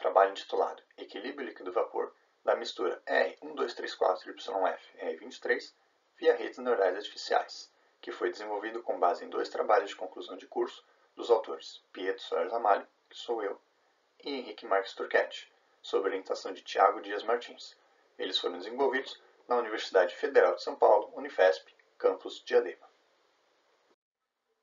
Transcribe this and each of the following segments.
trabalho intitulado Equilíbrio líquido-vapor da mistura R1234YF-R23 via redes neurais artificiais, que foi desenvolvido com base em dois trabalhos de conclusão de curso dos autores Pietro Soares Ramalho, que sou eu, e Henrique Marques Turquete, sob orientação de Tiago Dias Martins. Eles foram desenvolvidos na Universidade Federal de São Paulo, Unifesp, campus Diadema.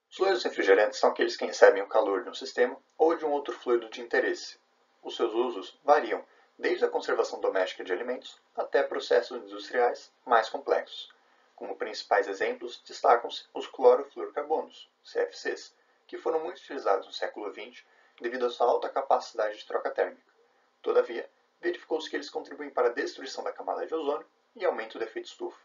Os fluidos refrigerantes são aqueles que recebem o calor de um sistema ou de um outro fluido de interesse. Os seus usos variam desde a conservação doméstica de alimentos até processos industriais mais complexos. Como principais exemplos, destacam-se os clorofluorcarbonos, CFCs, que foram muito utilizados no século XX devido à sua alta capacidade de troca térmica. Todavia, verificou-se que eles contribuem para a destruição da camada de ozônio e aumento do efeito estufa.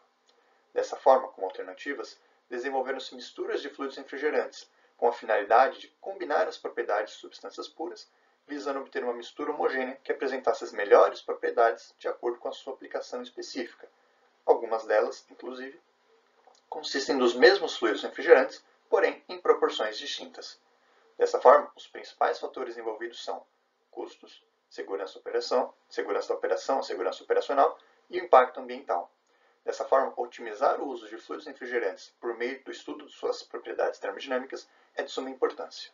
Dessa forma, como alternativas, desenvolveram-se misturas de fluidos refrigerantes, com a finalidade de combinar as propriedades de substâncias puras, visando obter uma mistura homogênea que apresentasse as melhores propriedades de acordo com a sua aplicação específica. Algumas delas, inclusive, consistem dos mesmos fluidos refrigerantes, porém em proporções distintas. Dessa forma, os principais fatores envolvidos são custos, segurança da operação, segurança operacional e o impacto ambiental. Dessa forma, otimizar o uso de fluidos refrigerantes por meio do estudo de suas propriedades termodinâmicas é de suma importância.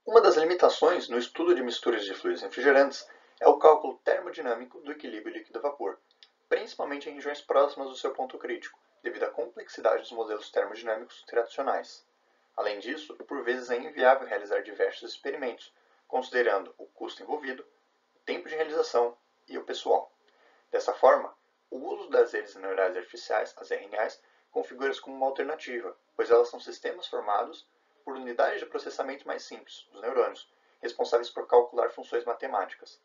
Uma das limitações no estudo de misturas de fluidos refrigerantes é o cálculo termodinâmico do equilíbrio líquido-vapor, principalmente em regiões próximas do seu ponto crítico, devido à complexidade dos modelos termodinâmicos tradicionais. Além disso, por vezes é inviável realizar diversos experimentos, considerando o custo envolvido, o tempo de realização e o pessoal. Dessa forma, o uso das redes neurais artificiais, as RNAs, configura-se como uma alternativa, pois elas são sistemas formados por unidades de processamento mais simples, os neurônios, responsáveis por calcular funções matemáticas.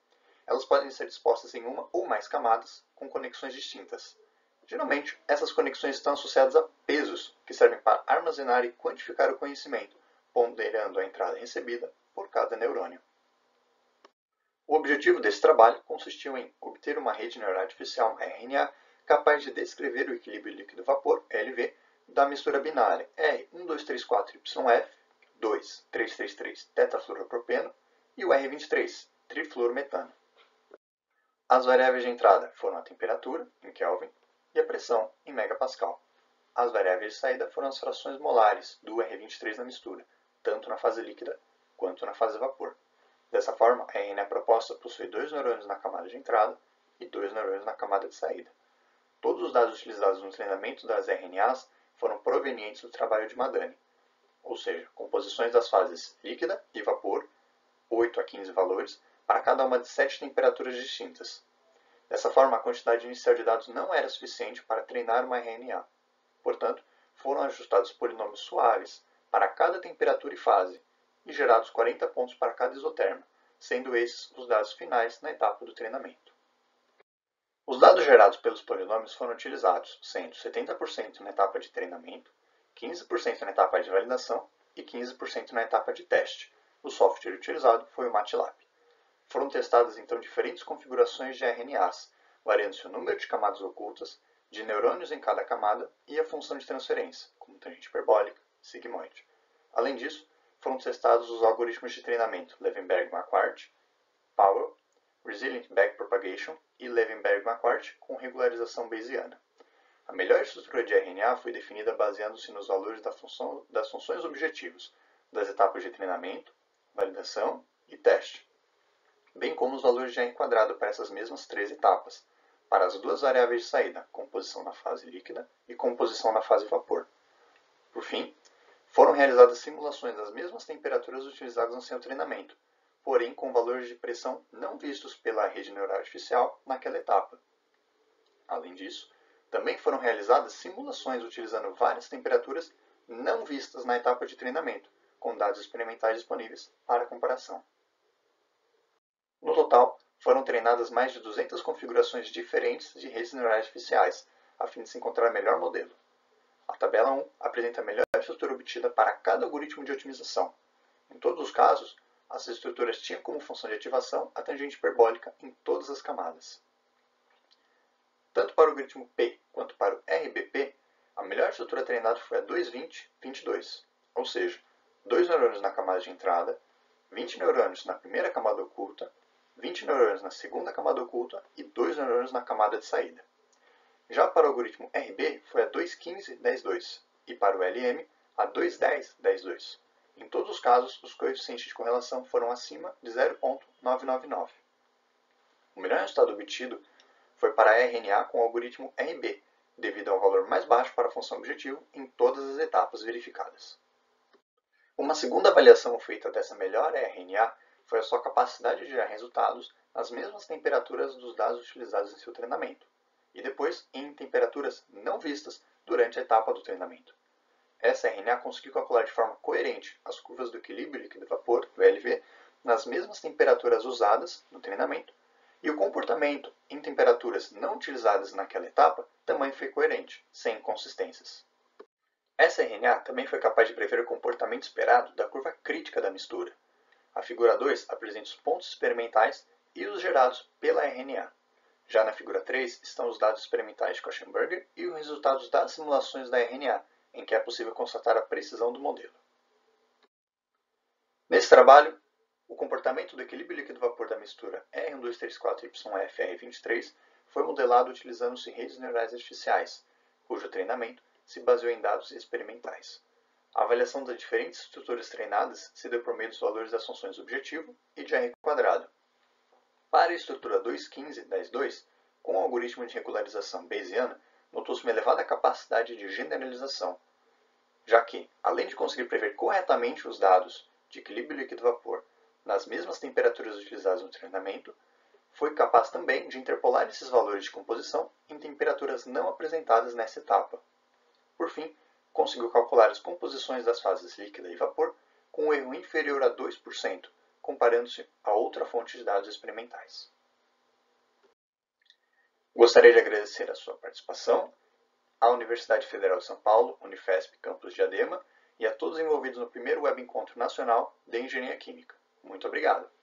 Elas podem ser dispostas em uma ou mais camadas, com conexões distintas. Geralmente, essas conexões estão associadas a pesos, que servem para armazenar e quantificar o conhecimento, ponderando a entrada recebida por cada neurônio. O objetivo desse trabalho consistiu em obter uma rede neural artificial, uma RNA, capaz de descrever o equilíbrio líquido-vapor, LV, da mistura binária R1234YF2,333-tetafluoropropeno e o R23, trifluorometano. As variáveis de entrada foram a temperatura, em Kelvin, e a pressão, em megapascal. As variáveis de saída foram as frações molares do R23 na mistura, tanto na fase líquida quanto na fase vapor. Dessa forma, a RNA proposta possui 2 neurônios na camada de entrada e 2 neurônios na camada de saída. Todos os dados utilizados no treinamento das RNAs foram provenientes do trabalho de Madani, ou seja, composições das fases líquida e vapor, 8 a 15 valores, para cada uma de 7 temperaturas distintas. Dessa forma, a quantidade inicial de dados não era suficiente para treinar uma RNA. Portanto, foram ajustados polinômios suaves para cada temperatura e fase, e gerados 40 pontos para cada isoterma, sendo esses os dados finais na etapa do treinamento. Os dados gerados pelos polinômios foram utilizados, sendo 70% na etapa de treinamento, 15% na etapa de validação e 15% na etapa de teste. O software utilizado foi o MATLAB. Foram testadas então diferentes configurações de RNAs, variando-se o número de camadas ocultas, de neurônios em cada camada e a função de transferência, como tangente hiperbólica e sigmoide. Além disso, foram testados os algoritmos de treinamento Levenberg-Marquardt, Powell, Resilient Backpropagation e Levenberg-Marquardt com regularização bayesiana. A melhor estrutura de RNA foi definida baseando-se nos valores das funções objetivos, das etapas de treinamento, validação e teste, bem como os valores de R quadrado para essas mesmas 3 etapas, para as duas variáveis de saída, composição na fase líquida e composição na fase vapor. Por fim, foram realizadas simulações das mesmas temperaturas utilizadas no seu treinamento, porém com valores de pressão não vistos pela rede neural artificial naquela etapa. Além disso, também foram realizadas simulações utilizando várias temperaturas não vistas na etapa de treinamento, com dados experimentais disponíveis para comparação. No total, foram treinadas mais de 200 configurações diferentes de redes neurais artificiais, a fim de se encontrar o melhor modelo. A tabela 1 apresenta a melhor estrutura obtida para cada algoritmo de otimização. Em todos os casos, as estruturas tinham como função de ativação a tangente hiperbólica em todas as camadas. Tanto para o algoritmo P quanto para o RBP, a melhor estrutura treinada foi a 220-22, ou seja, 2 neurônios na camada de entrada, 20 neurônios na primeira camada oculta, 20 neurônios na segunda camada oculta e 2 neurônios na camada de saída. Já para o algoritmo RB foi a 2,15, 10,2 e para o LM a 2,10, 10,2. Em todos os casos, os coeficientes de correlação foram acima de 0,999. O melhor resultado obtido foi para a RNA com o algoritmo RB, devido ao valor mais baixo para a função objetivo em todas as etapas verificadas. Uma segunda avaliação feita dessa melhor RNA foi a sua capacidade de gerar resultados nas mesmas temperaturas dos dados utilizados em seu treinamento, e depois em temperaturas não vistas durante a etapa do treinamento. Essa RNA conseguiu calcular de forma coerente as curvas do equilíbrio líquido-vapor, do LV, nas mesmas temperaturas usadas no treinamento, e o comportamento em temperaturas não utilizadas naquela etapa também foi coerente, sem inconsistências. Essa RNA também foi capaz de prever o comportamento esperado da curva crítica da mistura. A figura 2 apresenta os pontos experimentais e os gerados pela RNA. Já na figura 3 estão os dados experimentais de Koechenberger e os resultados das simulações da RNA, em que é possível constatar a precisão do modelo. Nesse trabalho, o comportamento do equilíbrio líquido-vapor da mistura R1234YF-R23 foi modelado utilizando-se redes neurais artificiais, cujo treinamento se baseou em dados experimentais. A avaliação das diferentes estruturas treinadas se deu por meio dos valores das funções objetivo e de R². Para a estrutura 2,15, 10,2, com o algoritmo de regularização bayesiana, notou-se uma elevada capacidade de generalização, já que, além de conseguir prever corretamente os dados de equilíbrio líquido-vapor nas mesmas temperaturas utilizadas no treinamento, foi capaz também de interpolar esses valores de composição em temperaturas não apresentadas nessa etapa. Por fim, conseguiu calcular as composições das fases líquida e vapor com um erro inferior a 2%, comparando-se a outra fonte de dados experimentais. Gostaria de agradecer a sua participação, à Universidade Federal de São Paulo, Unifesp, Campus Diadema, e a todos envolvidos no primeiro Web Encontro Nacional de Engenharia Química. Muito obrigado!